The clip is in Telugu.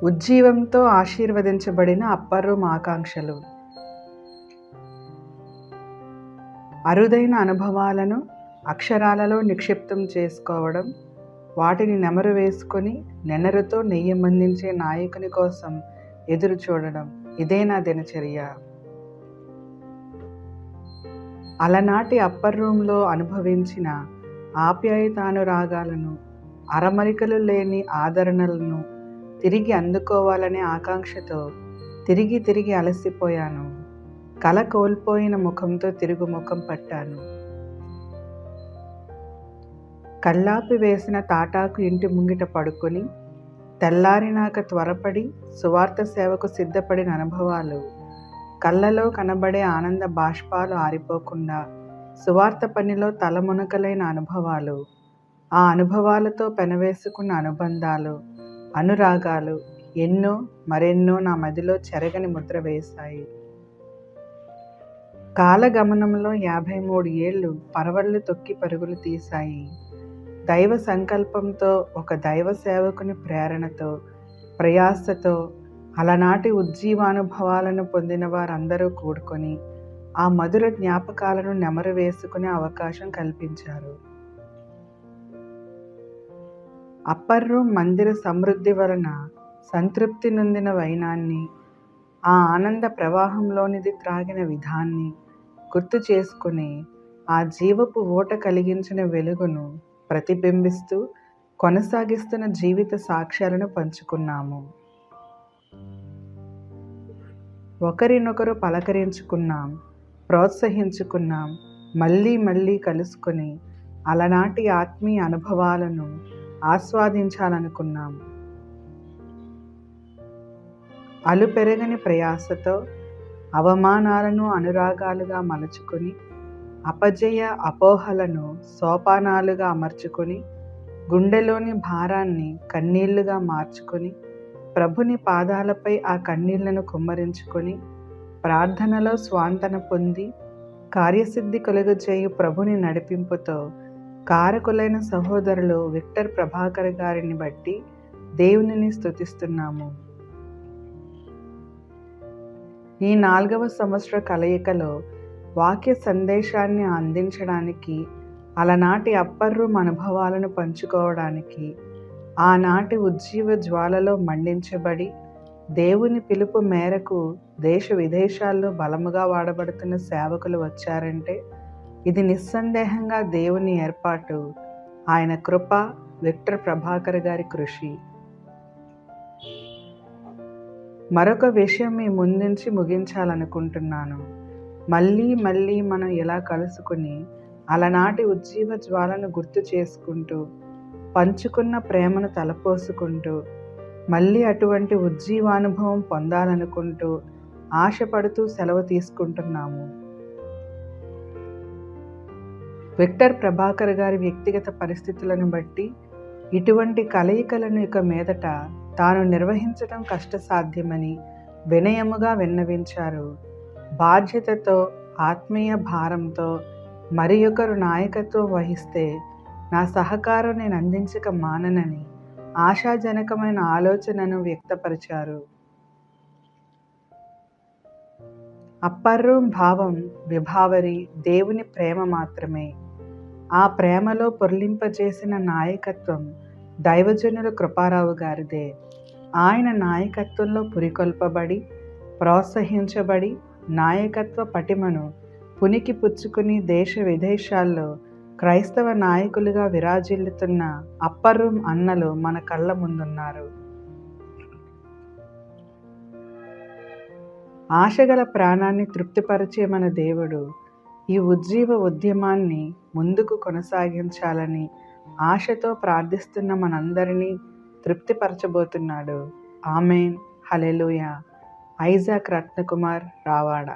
ఉజ్జీవంతో ఆశీర్వదించబడిన అప్పర్ రూమ్ ఆకాంక్షలు. అరుదైన అనుభవాలను అక్షరాలలో నిక్షిప్తం చేసుకోవడం, వాటిని నెమరు వేసుకొని నెనరుతో నెయ్యమందించే నాయకుని కోసం ఎదురు చూడడం, ఇదే నా దినచర్య. అలనాటి అప్పర్ రూమ్లో అనుభవించిన ఆప్యాయతానురాగాలను, అరమరికలు లేని ఆదరణలను తిరిగి అందుకోవాలనే ఆకాంక్షతో తిరిగి అలసిపోయాను. కల కోల్పోయిన ముఖంతో తిరుగు ముఖం పట్టాను. కల్లాపి వేసిన తాటాకు ఇంటి ముంగిట పడుకొని తెల్లారినాక త్వరపడి సువార్త సేవకు సిద్ధపడిన అనుభవాలు, కళ్ళలో కనబడే ఆనంద బాష్పాలు ఆరిపోకుండా సువార్త పనిలో తలమునకలైన అనుభవాలు, ఆ అనుభవాలతో పెనవేసుకున్న అనుబంధాలు, అనురాగాలు ఎన్నో మరెన్నో నా మదిలో చెరగని ముద్ర వేశాయి. కాలగమనంలో 53 ఏళ్ళు పరవళ్ళు తొక్కి పరుగులు తీశాయి. దైవ సంకల్పంతో, ఒక దైవ సేవకుని ప్రేరణతో, ప్రయాసతో అలనాటి ఉజ్జీవానుభవాలను పొందిన వారందరూ కూడుకొని ఆ మధుర జ్ఞాపకాలను నెమరు వేసుకునే అవకాశం కల్పించారు. అప్పర్ రూమ్ మందిర సమృద్ధి వలన సంతృప్తి నొందిన వైనాన్ని, ఆ ఆనంద ప్రవాహంలోనిది త్రాగిన విధాన్ని గుర్తు చేసుకుని ఆ జీవపు ఊట కలిగించిన వెలుగును ప్రతిబింబిస్తూ కొనసాగిస్తున్న జీవిత సాక్ష్యాలను పంచుకున్నాము. ఒకరినొకరు పలకరించుకున్నాం, ప్రోత్సహించుకున్నాం, మళ్ళీ కలుసుకొని అలనాటి ఆత్మీయ అనుభవాలను ఆస్వాదించాలనుకున్నాం. అలుపెరగని ప్రయాసతో అవమానాలను అనురాగాలుగా మలుచుకొని, అపజయ అపోహలను సోపానాలుగా అమర్చుకొని, గుండెలోని భారాన్ని కన్నీళ్లుగా మార్చుకొని, ప్రభుని పాదాలపై ఆ కన్నీళ్లను కుమ్మరించుకొని, ప్రార్థనలో స్వాంతన పొంది, కార్యసిద్ధి కలుగజేయు ప్రభుని నడిపింపుతో కారకులైన సహోదరులు విక్టర్ ప్రభాకర్ గారిని బట్టి దేవునిని స్తుతిస్తున్నాము. ఈ 4వ సంవత్సర కలయికలో వాక్య సందేశాన్ని అందించడానికి, అలనాటి అప్పర్ రూమ్ అనుభవాలను పంచుకోవడానికి, ఆనాటి ఉజ్జీవ జ్వాలలో మండించబడి దేవుని పిలుపు మేరకు దేశ విదేశాల్లో బలముగా వాడబడుతున్న సేవకులు వచ్చారంటే ఇది నిస్సందేహంగా దేవుని ఏర్పాటు, ఆయన కృప, విక్టర్ ప్రభాకర్ గారి కృషి. మరొక విషయం మీ ముందుంచి ముగించాలనుకుంటున్నాను. మళ్ళీ మనం ఇలా కలుసుకుని అలనాటి ఉజ్జీవ జ్వాలను గుర్తు చేసుకుంటూ, పంచుకున్న ప్రేమను తలపోసుకుంటూ, మళ్ళీ అటువంటి ఉజ్జీవానుభవం పొందాలనుకుంటూ ఆశపడుతూ సెలవు తీసుకుంటున్నాము. విక్టర్ ప్రభాకర్ గారి వ్యక్తిగత పరిస్థితులను బట్టి ఇటువంటి కలయికలను ఇక మీదట తాను నిర్వహించడం కష్టసాధ్యమని వినయముగా విన్నవించారు. బాధ్యతతో, ఆత్మీయ భారంతో మరి ఒకరు నాయకత్వం వహిస్తే నా సహకారం నేను అందించక మాననని ఆశాజనకమైన ఆలోచనను వ్యక్తపరిచారు. అప్పర్ రూమ్ భావం విభావరి దేవుని ప్రేమ మాత్రమే. ఆ ప్రేమలో పొర్లింపజేసిన నాయకత్వం దైవజనుల కృపారావు గారిదే. ఆయన నాయకత్వంలో పురికొల్పబడి, ప్రోత్సహించబడి, నాయకత్వ పటిమను పునికి పుచ్చుకుని దేశ విదేశాల్లో క్రైస్తవ నాయకులుగా విరాజిల్లుతున్న అప్పర్ రూమ్ అన్నలు మన కళ్ళ ముందున్నారు. ఆశగల ప్రాణాన్ని తృప్తిపరిచే మన దేవుడు ఈ ఉజ్జీవ ఉద్యమాన్ని ముందుకు కొనసాగించాలని ఆశతో ప్రార్థిస్తున్న మనందరినీ తృప్తిపరచబోతున్నాడు. ఆమేన్. హల్లెలూయా. ఐజాక్ రత్నకుమార్, రావాడ.